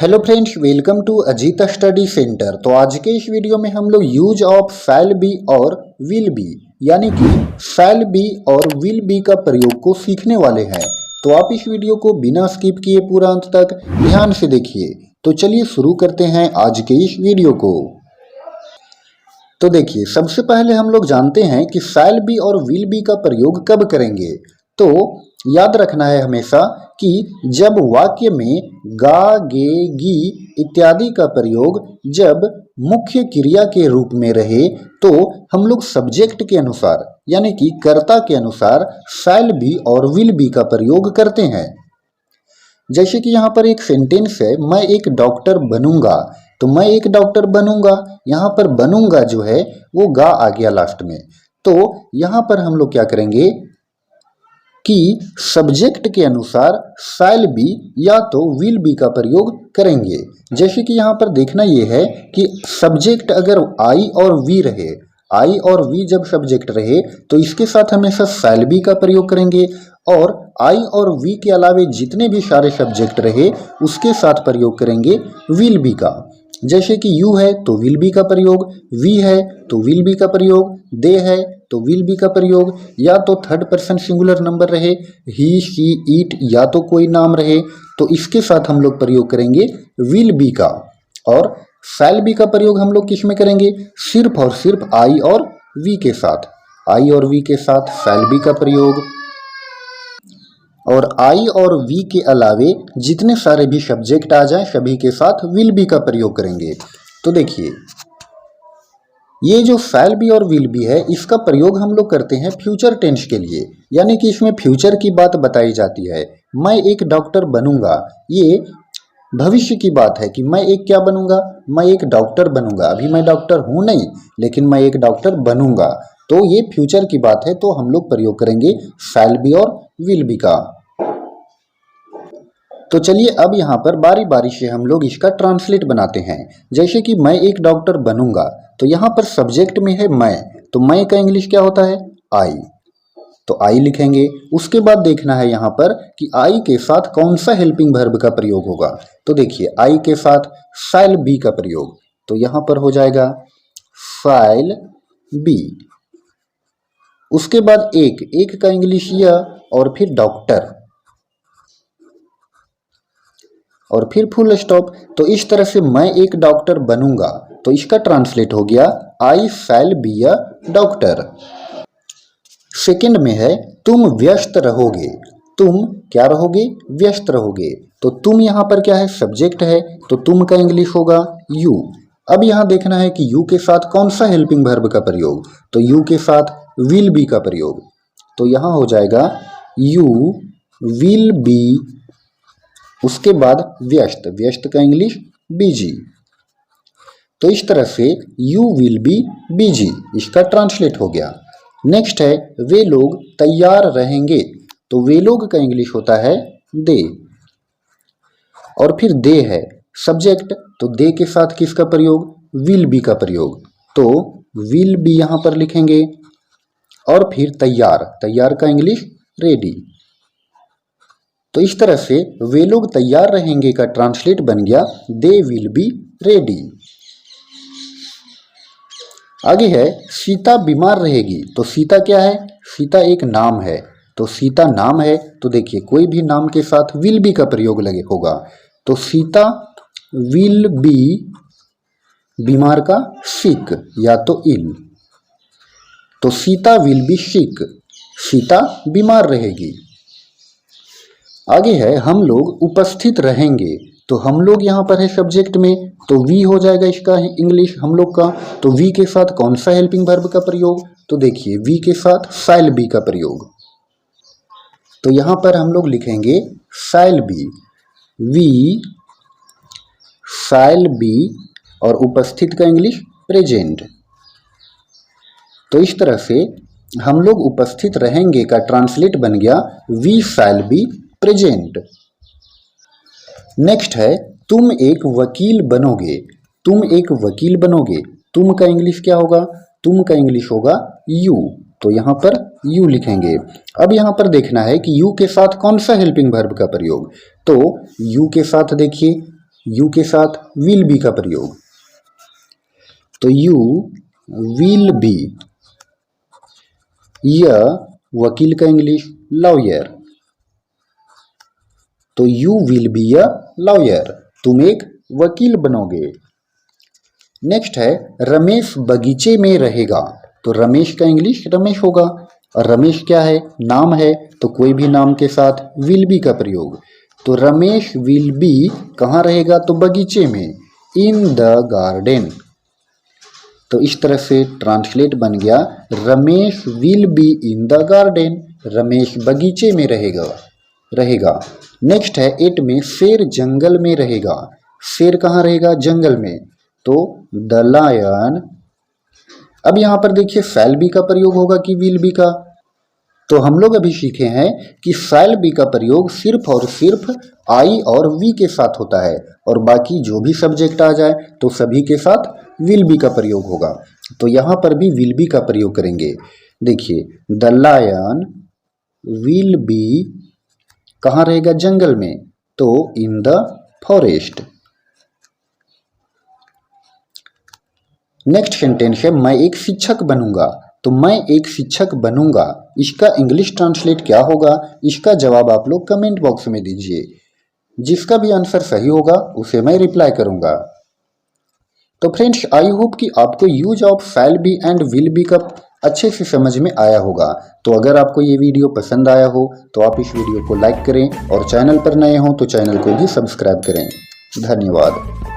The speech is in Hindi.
Hello friends, welcome to Ajit study centre. तो आज के इस वीडियो में हम लोग यूज ऑफ शैल बी और विल बी यानी कि शैल बी और विल बी का प्रयोग को सीखने वाले हैं। तो आप इस वीडियो को बिना स्किप किए पूरा अंत तक ध्यान से देखिए। तो चलिए शुरू करते हैं आज के इस वीडियो को। तो देखिए, सबसे पहले हम लोग जानते हैं कि शैल बी और विल बी का प्रयोग कब करेंगे। तो याद रखना है हमेशा कि जब वाक्य में गा, गे, गी इत्यादि का प्रयोग जब मुख्य क्रिया के रूप में रहे तो हम लोग सब्जेक्ट के अनुसार यानी कि कर्ता के अनुसार शैल बी और विल बी का प्रयोग करते हैं। जैसे कि यहाँ पर एक सेंटेंस है, मैं एक डॉक्टर बनूंगा। तो मैं एक डॉक्टर बनूंगा, यहाँ पर बनूंगा जो है वो गा आ गया लास्ट में। तो यहाँ पर हम लोग क्या करेंगे कि सब्जेक्ट के अनुसार शैल बी या तो विल बी का प्रयोग करेंगे। जैसे कि यहाँ पर देखना ये है कि सब्जेक्ट अगर आई और वी रहे, आई और वी जब सब्जेक्ट रहे तो इसके साथ हमेशा शैल बी का प्रयोग करेंगे, और आई और वी के अलावे जितने भी सारे सब्जेक्ट रहे उसके साथ प्रयोग करेंगे विल बी का। जैसे कि यू है तो विल बी का प्रयोग, वी है तो विल बी का प्रयोग, दे है तो विल बी का प्रयोग, या तो थर्ड पर्सन सिंगुलर नंबर रहे, ही, शी, इट या तो कोई नाम रहे तो इसके साथ हम लोग प्रयोग करेंगे विल बी का। और शैल बी का प्रयोग हम लोग किस में करेंगे? सिर्फ और सिर्फ आई और वी के साथ। आई और वी के साथ शैल बी का प्रयोग, और आई और वी के अलावे जितने सारे भी सब्जेक्ट आ जाएं सभी के साथ विल बी का प्रयोग करेंगे। तो देखिए, ये जो शैल बी और विल बी है इसका प्रयोग हम लोग करते हैं फ्यूचर टेंस के लिए, यानी कि इसमें फ्यूचर की बात बताई जाती है। मैं एक डॉक्टर बनूंगा, ये भविष्य की बात है कि मैं एक क्या बनूंगा? मैं एक डॉक्टर बनूंगा। अभी मैं डॉक्टर हूं नहीं, लेकिन मैं एक डॉक्टर बनूंगा। तो ये फ्यूचर की बात है, तो हम लोग प्रयोग करेंगे शैल बी और विल बी का। तो चलिए अब यहाँ पर बारी बारी से हम लोग इसका ट्रांसलेट बनाते हैं। जैसे कि मैं एक डॉक्टर बनूंगा, तो यहाँ पर सब्जेक्ट में है मैं, तो मैं का इंग्लिश क्या होता है? आई। तो आई लिखेंगे। उसके बाद देखना है यहाँ पर कि आई के साथ कौन सा हेल्पिंग वर्ब का प्रयोग होगा। तो देखिए, आई के साथ शैल बी का प्रयोग, तो यहाँ पर हो जाएगा शैल बी। उसके बाद एक का इंग्लिश या, और फिर डॉक्टर, और फिर फुल स्टॉप। तो इस तरह से मैं एक डॉक्टर बनूंगा, तो इसका ट्रांसलेट हो गया I shall be a doctor. Second में है तुम व्यस्त रहोगे। तुम क्या रहोगे? व्यस्त रहोगे। तो तुम यहाँ पर क्या है? सब्जेक्ट है, तो तुम का इंग्लिश होगा यू। अब यहाँ देखना है कि यू के साथ कौन सा हेल्पिंग वर्ब का प्रयोग, तो यू के साथ विल बी का प्रयोग। तो यहाँ हो जाएगा यू विल बी, उसके बाद व्यस्त, व्यस्त का इंग्लिश बिजी। तो इस तरह से यू विल बी बिजी, इसका ट्रांसलेट हो गया। नेक्स्ट है वे लोग तैयार रहेंगे। तो वे लोग का इंग्लिश होता है दे, और फिर दे है सब्जेक्ट, तो दे के साथ किसका प्रयोग? विल बी का प्रयोग। तो विल बी यहाँ पर लिखेंगे, और फिर तैयार, तैयार का इंग्लिश रेडी। तो इस तरह से वे लोग तैयार रहेंगे का ट्रांसलेट बन गया दे विल बी रेडी। आगे है सीता बीमार रहेगी। तो सीता क्या है? सीता एक नाम है, तो सीता नाम है, तो देखिए कोई भी नाम के साथ विल बी का प्रयोग लगे होगा। तो सीता विल बी, बीमार का सिक या तो इल, तो सीता विल बी सिक, सीता बीमार रहेगी। आगे है हम लोग उपस्थित रहेंगे। तो हम लोग यहाँ पर है सब्जेक्ट में, तो वी हो जाएगा इसका इंग्लिश हम लोग का। तो वी के साथ कौन सा हेल्पिंग वर्ब का प्रयोग? तो देखिए वी के साथ शैल बी का प्रयोग। तो यहाँ पर हम लोग लिखेंगे shall be, we shall be, और उपस्थित का इंग्लिश प्रेजेंट। तो इस तरह से हम लोग उपस्थित रहेंगे का ट्रांसलेट बन गया we shall be present. Next है तुम एक वकील बनोगे। तुम एक वकील बनोगे, तुम का इंग्लिश क्या होगा? तुम का इंग्लिश होगा यू, तो यहाँ पर यू लिखेंगे। अब यहाँ पर देखना है कि यू के साथ कौन सा हेल्पिंग वर्ब का प्रयोग। तो यू के साथ देखिए यू के साथ विल बी का प्रयोग। तो यू विल बी, यह वकील का इंग्लिश लॉयर, तो you will be a lawyer, तुम एक वकील बनोगे। नेक्स्ट है रमेश बगीचे में रहेगा, तो रमेश का इंग्लिश रमेश होगा, और रमेश क्या है, नाम है, तो कोई भी नाम के साथ विल बी का प्रयोग। तो रमेश विल बी कहाँ रहेगा, तो बगीचे में, इन द गार्डन। तो इस तरह से ट्रांसलेट बन गया, Ramesh will be in the garden, Ramesh बगीचे में रहेगा। नेक्स्ट है 8 में शेर जंगल में रहेगा, शेर कहाँ रहेगा, जंगल में, तो द लायन। अब यहाँ पर देखिए शैल बी का प्रयोग होगा कि विल बी का। तो हम लोग अभी सीखे हैं कि शैल बी का प्रयोग सिर्फ और सिर्फ आई और वी के साथ होता है, और बाकी जो भी सब्जेक्ट आ जाए तो सभी के साथ विल बी का प्रयोग होगा। तो यहाँ पर भी विल बी का प्रयोग करेंगे। देखिए द लायन विल बी कहाँ रहेगा, जंगल में, तो in the forest. Next sentence है मैं एक शिक्षक बनूंगा, तो मैं एक शिक्षक बनूंगा, इसका इंग्लिश ट्रांसलेट क्या होगा, इसका जवाब आप लोग कमेंट बॉक्स में दीजिए। जिसका भी आंसर सही होगा उसे मैं रिप्लाई करूंगा। तो फ्रेंड्स आई होप कि आपको use of shall B and will be का अच्छे से समझ में आया होगा। तो अगर आपको ये वीडियो पसंद आया हो तो आप इस वीडियो को लाइक करें, और चैनल पर नए हो तो चैनल को भी सब्सक्राइब करें। धन्यवाद।